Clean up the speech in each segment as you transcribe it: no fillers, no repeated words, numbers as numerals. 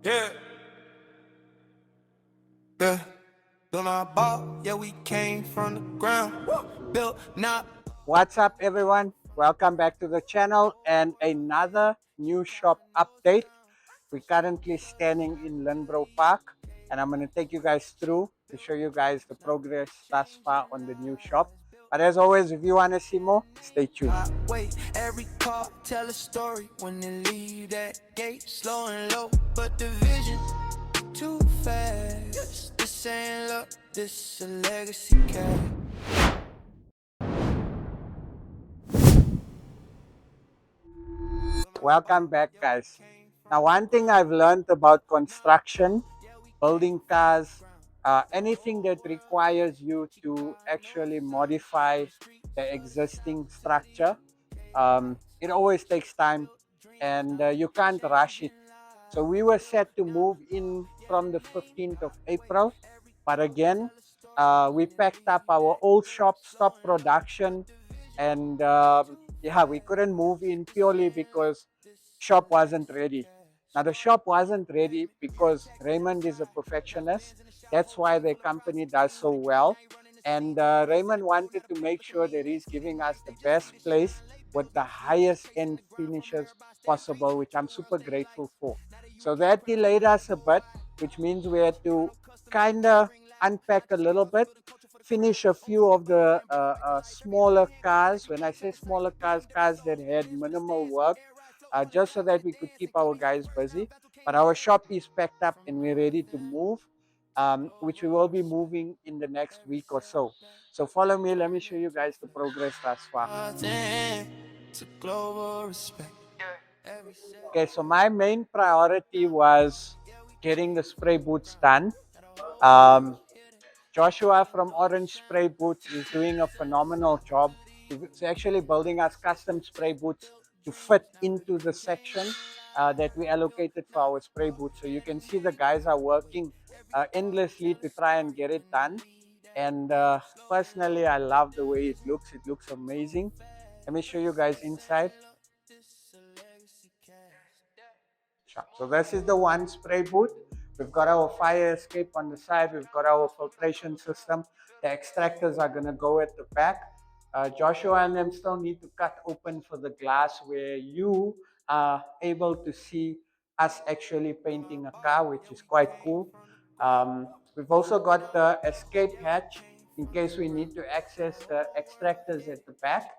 Yeah, yeah. Built our ball, yeah, we came from the ground. Woo! Built not. What's up, everyone? Welcome back to the channel and another new shop update. We're currently standing in Lindbro Park, and I'm going to take you guys through to show you guys the progress thus far on the new shop. But as always, if you want to see more, stay tuned. Wait, every car tell a story when they leave that gate, slow and low, but the vision too fast. This ain't luck, this a legacy cat. Welcome back, guys. Now, one thing I've learned about construction, building cars, anything that requires you to actually modify the existing structure, it always takes time, and you can't rush it. So we were set to move in from the 15th of April, but again, we packed up our old shop, stopped production, and yeah, we couldn't move in purely because shop wasn't ready. Now the shop wasn't ready because Raymond is a perfectionist. That's why the company does so well. And Raymond wanted to make sure that he's giving us the best place with the highest end finishes possible, which I'm super grateful for. So that delayed us a bit, which means we had to kind of unpack a little bit, finish a few of the smaller cars. When I say smaller cars, cars that had minimal work, just so that we could keep our guys busy. But our shop is packed up and we're ready to move, which we will be moving in the next week or so. So follow me. Let me show you guys the progress thus far. Okay, so my main priority was getting the spray boots done. Um, Joshua from Orange Spray Boots is doing a phenomenal job. He's actually building us custom spray boots to fit into the section that we allocated for our spray boots. So you can see the guys are working endlessly to try and get it done. And personally, I love the way it looks. It looks amazing. Let me show you guys inside. So this is the one spray boot. We've got our fire escape on the side. We've got our filtration system. The extractors are going to go at the back. Joshua and them still need to cut open for the glass where you are able to see us actually painting a car, which is quite cool. We've also got the escape hatch in case we need to access the extractors at the back,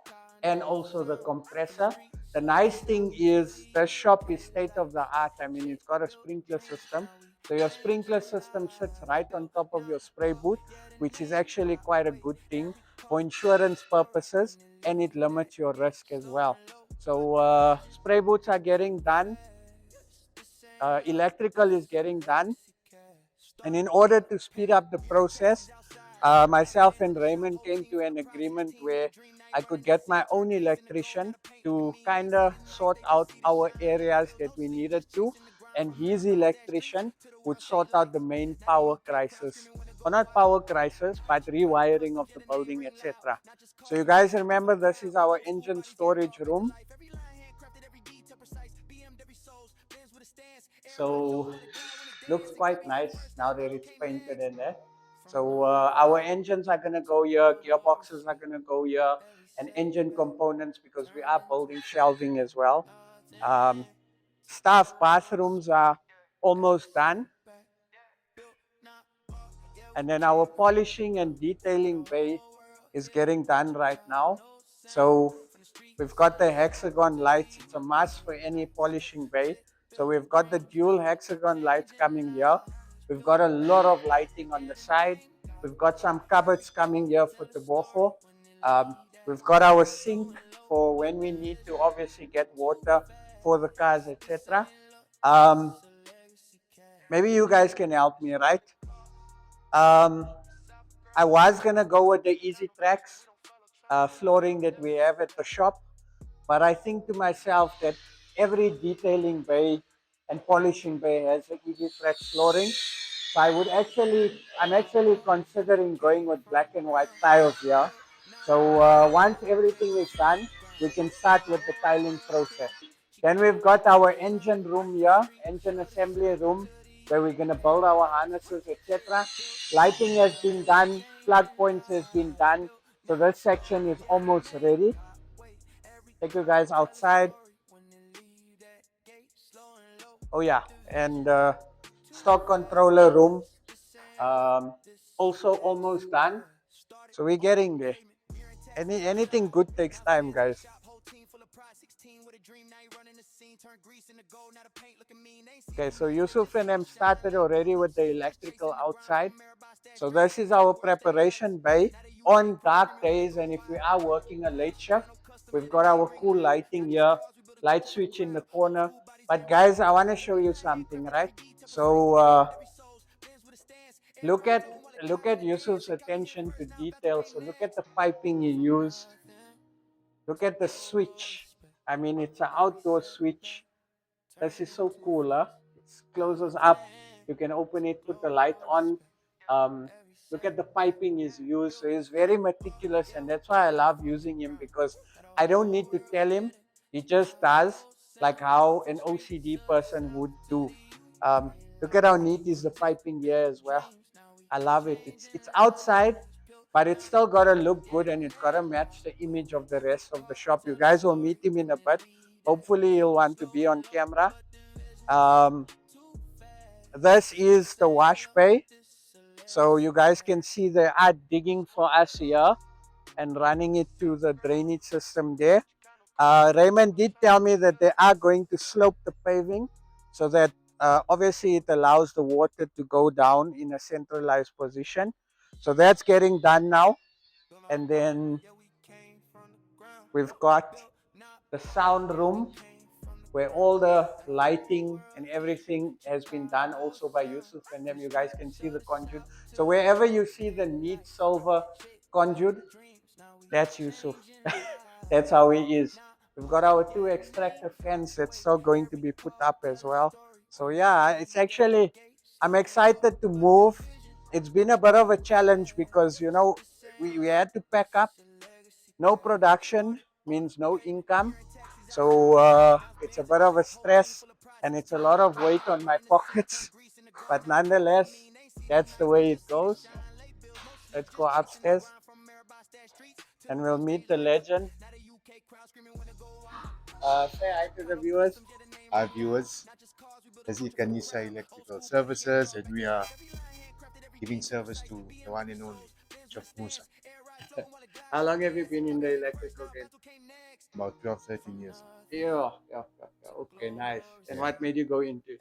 and also the compressor. The nice thing is the shop is state of the art. I mean, it's got a sprinkler system. So your sprinkler system sits right on top of your spray boot, which is actually quite a good thing for insurance purposes, and it limits your risk as well. So spray boots are getting done. Electrical is getting done. And in order to speed up the process, myself and Raymond came to an agreement where I could get my own electrician to kind of sort out our areas that we needed to, and his electrician would sort out the main power crisis. Or not power crisis, but rewiring of the building, etc. So you guys remember this is our engine storage room. So looks quite nice now that it's painted in there. So our engines are going to go here, gearboxes are going to go here, and engine components, because we are building shelving as well. Um, Staff bathrooms are almost done. And then our polishing and detailing bay is getting done right now. So we've got the hexagon lights. It's a must for any polishing bay. So we've got the dual hexagon lights coming here. We've got a lot of lighting on the side. We've got some cupboards coming here for the boho. We've got our sink for when we need to obviously get water for the cars, etc. Maybe you guys can help me, right? Um, I was gonna go with the Easy Tracks flooring that we have at the shop, but I think to myself that every detailing bay and polishing bay has an Easy Tracks flooring. So I'm actually considering going with black and white tiles here. So once everything is done, we can start with the tiling process. Then we've got our engine room here, engine assembly room, where we're going to build our harnesses, etc. Lighting has been done, plug points has been done. So this section is almost ready. Take you guys outside. Oh yeah, and stock controller room, also almost done. So we're getting there. Anything good takes time, guys. Okay, so Yusuf and them started already with the electrical outside. So this is our preparation bay on dark days, and if we are working a late shift, we've got our cool lighting here, light switch in the corner. But guys, I want to show you something, right? So look at Yusuf's attention to detail. So look at the piping he used. Look at the switch. I mean, it's an outdoor switch. This is so cool, huh? It closes up. You can open it, put the light on. Look at the piping he's used. So he's very meticulous, and that's why I love using him, because I don't need to tell him. He just does, like how an OCD person would do. Look at how neat is the piping here as well. I love it. It's outside, but it's still gotta look good, and it's gotta match the image of the rest of the shop. You guys will meet him in a bit. Hopefully, he'll want to be on camera. Um, this is the wash bay. So you guys can see they are digging for us here and running it to the drainage system there. Raymond did tell me that they are going to slope the paving so that obviously it allows the water to go down in a centralized position. So that's getting done now. And then we've got the sound room, where all the lighting and everything has been done also by Yusuf and them. You guys can see the conduit. So wherever you see the neat silver conduit, that's Yusuf. That's how he is. We've got our 2 extractor fans that's still going to be put up as well. So yeah, it's actually, I'm excited to move. It's been a bit of a challenge because, we had to pack up. No production means no income. So it's a bit of a stress, and it's a lot of weight on my pockets. But nonetheless, that's the way it goes. Let's go upstairs and we'll meet the legend. Say hi to the viewers. Our viewers, as Ikanisa Electrical Services, and we are giving service to the one and only Chef Moosa. How long have you been in the electrical game? About 12, 13 years. Yeah. Okay, nice. And Yeah. what made you go into it?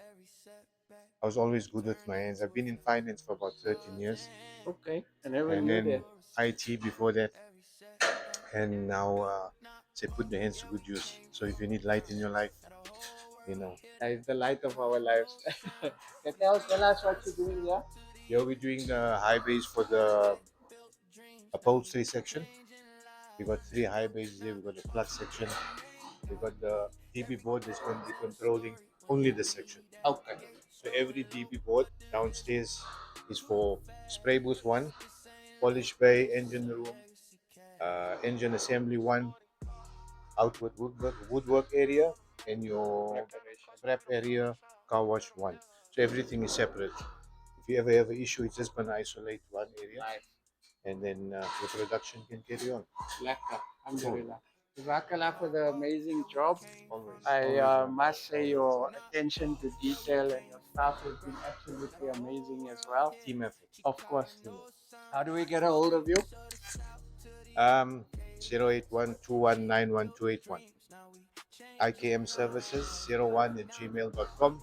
I was always good with my hands. I've been in finance for about 13 years, Okay, I never and knew then that. IT before that, and now say put the hands to good use. So if you need light in your life, you know. That is the light of our lives. Tell us what you're doing here. Here we're doing the high bays for the upholstery section. We got 3 high bays there. We got the plug section. We got the DB board that's going to be controlling only the section. Okay. So every DB board downstairs is for spray booth 1, polish bay, engine room, engine assembly 1, outward woodwork area, and your prep area, car wash 1. So everything is separate. If you ever have an issue, it's just going to isolate one area, Nice. and then the production can carry on. Lekker. Alhamdulillah. Jazakallah for the amazing job. Always. I Always, must say always. your attention to detail and your staff has been absolutely amazing as well. Team effort. Of course. Team effort. How do we get a hold of you? 08121911281. IKM services 01 at gmail.com.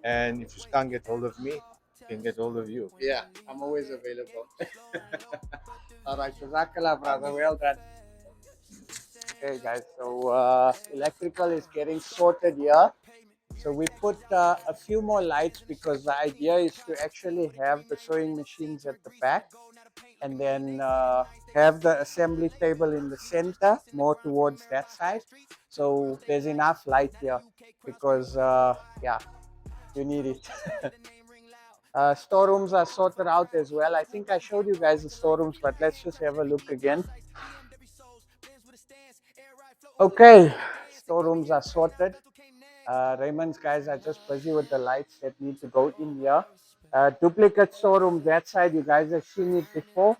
And if you can't get hold of me, I can get hold of you. Yeah, I'm always available. All right, Jazakallah, brother. Well done. Okay, guys. So electrical is getting sorted here. So we put a few more lights because the idea is to actually have the sewing machines at the back, and then have the assembly table in the center, more towards that side. So there's enough light here because yeah, you need it. Storerooms are sorted out as well. I think I showed you guys the storerooms, but let's just have a look again. Okay, storerooms are sorted. Raymond's guys are just busy with the lights that need to go in here. Duplicate showroom that side, you guys have seen it before.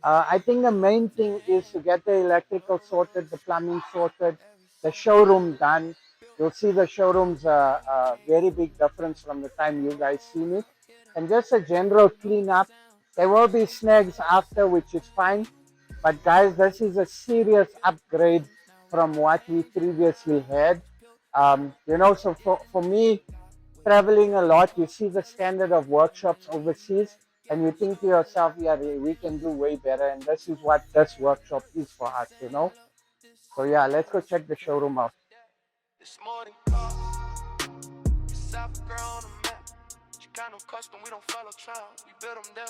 I think the main thing is to get the electrical sorted, the plumbing sorted, the showroom done. You'll see the showroom's a very big difference from the time you guys seen it. And just a general cleanup. There will be snags after, which is fine. But guys, this is a serious upgrade from what we previously had. So for me, traveling a lot, you see the standard of workshops overseas, and you think to yourself, yeah, we can do way better. And this is what this workshop is for us. So yeah, let's go check the showroom out. It's more than cars. It's South girl on the map. Chicano.Custom, we don't follow trends. We build them there.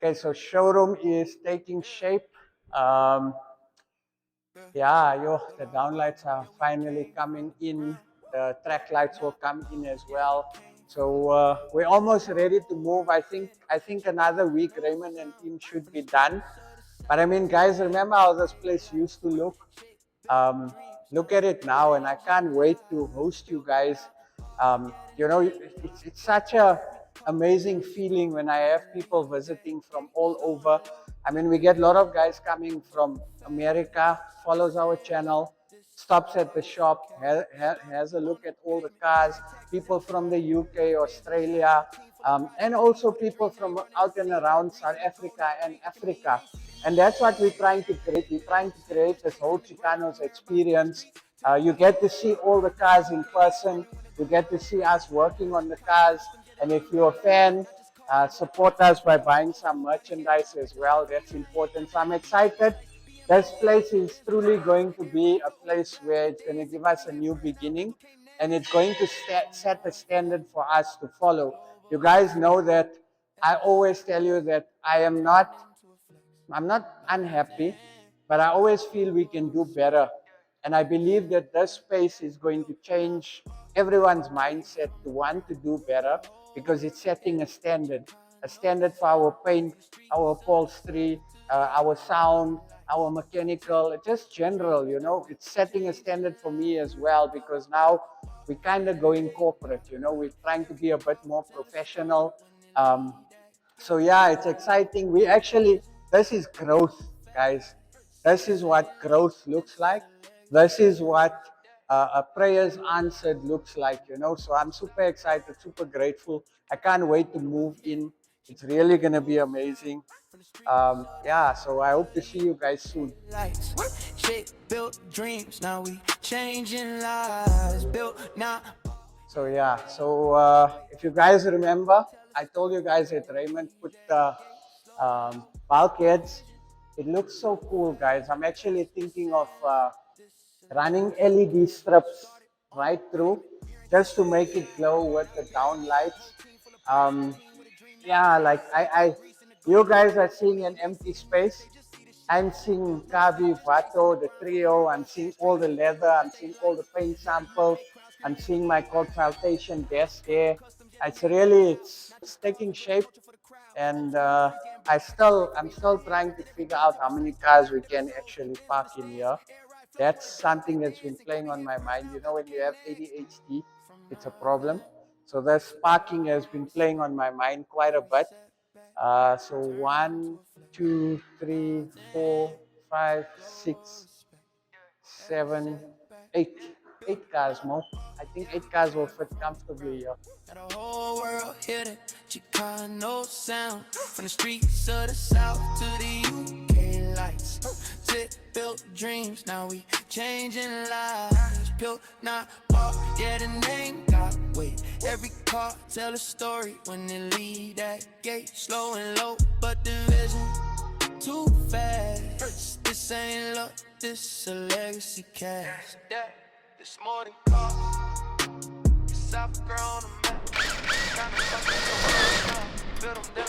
Okay, so showroom is taking shape. Um, Yeah, the downlights are finally coming in. The track lights will come in as well. So we're almost ready to move. I think another week Raymond and team should be done. But I mean, guys, remember how this place used to look? Um, Look at it now, and I can't wait to host you guys. It's such a amazing feeling when I have people visiting from all over. I mean, we get a lot of guys coming from America, follows our channel, stops at the shop, has a look at all the cars, people from the UK, Australia, and also people from out and around South Africa and Africa. And that's what we're trying to create. We're trying to create this whole Chicanos experience. You get to see all the cars in person. You get to see us working on the cars. And if you're a fan, support us by buying some merchandise as well. That's important. So I'm excited. This place is truly going to be a place where it's going to give us a new beginning, and it's going to set a standard for us to follow. You guys know that I always tell you that I'm not unhappy, but I always feel we can do better. And I believe that this space is going to change everyone's mindset to want to do better, because it's setting a standard for our paint, our upholstery, our sound, our mechanical, just general. It's setting a standard for me as well, because now we're kind of going corporate. We're trying to be a bit more professional. Um, so yeah, it's exciting. This is growth, guys. This is what growth looks like. This is what a prayers answered looks like. So I'm super excited, super grateful. I can't wait to move in. It's really going to be amazing. Yeah, so I hope to see you guys soon. Built dreams, now we changing lives. Built now. So yeah, so if you guys remember, I told you guys that Raymond put the bulkheads. It looks so cool, guys. I'm actually thinking of running LED strips right through, just to make it glow with the down lights. Um, yeah, like you guys are seeing an empty space. I'm seeing Kavi, Vato, the trio. I'm seeing all the leather. I'm seeing all the paint samples. I'm seeing my consultation desk there. It's taking shape, and I'm still trying to figure out how many cars we can actually park in here. That's something that's been playing on my mind. When you have ADHD, it's a problem. So this parking has been playing on my mind quite a bit. So 1, 2, 3, 4, 5, 6, 7, 8. 8 cars more. I think 8 cars will fit comfortably here. Got the whole world hear that Chicano sound. From the streets of the South to the UK lights. Built dreams, now we changing lives. Built, not bought, yeah, the name got weight. Every car tell a story when they leave that gate. Slow and low, but the vision too fast. This ain't luck, this a legacy cast. This more than cars. South girl on the map. Build them there.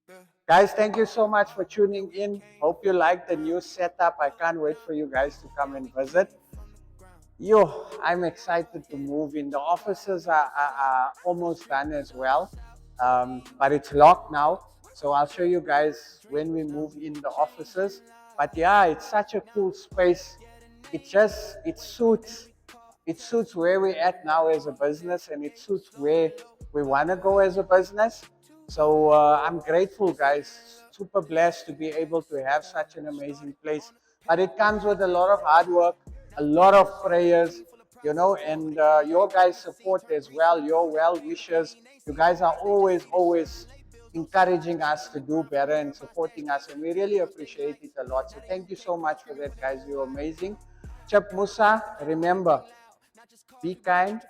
Yeah. Guys, thank you so much for tuning in. Hope you like the new setup. I can't wait for you guys to come and visit. Yo, I'm excited to move in. The offices are almost done as well, but it's locked now. So I'll show you guys when we move in the offices. But yeah, it's such a cool space. It suits where we're at now as a business, and it suits where we want to go as a business. So I'm grateful, guys. Super blessed to be able to have such an amazing place. But it comes with a lot of hard work, a lot of prayers, and your guys' support as well, your well wishes. You guys are always encouraging us to do better and supporting us, and we really appreciate it a lot. So thank you so much for that, guys. You're amazing. Chap Musa, remember, be kind,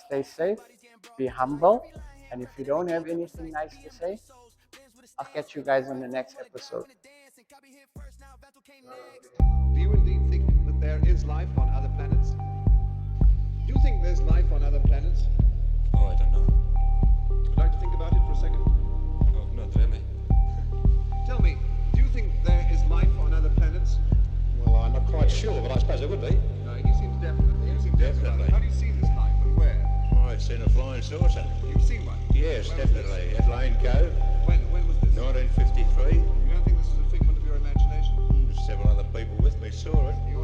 stay safe, be humble, and if you don't have anything nice to say, I'll catch you guys on the next episode. Do you indeed think that there is life on other planets? Do you think there's life on other planets? Oh, I don't know. Would you like to think about it for a second? Oh, not really. Tell me, do you think there is life on other planets? Well, I'm not quite sure, but I suppose it would be. He seems definitely. You seem Definitely. How do you see this life and where? Oh, I've seen a flying saucer. You've seen one? Yes, When was this? definitely. At Lane Cove, When was this? 1953. You don't think this is a figment of your imagination? Several other people with me saw it. You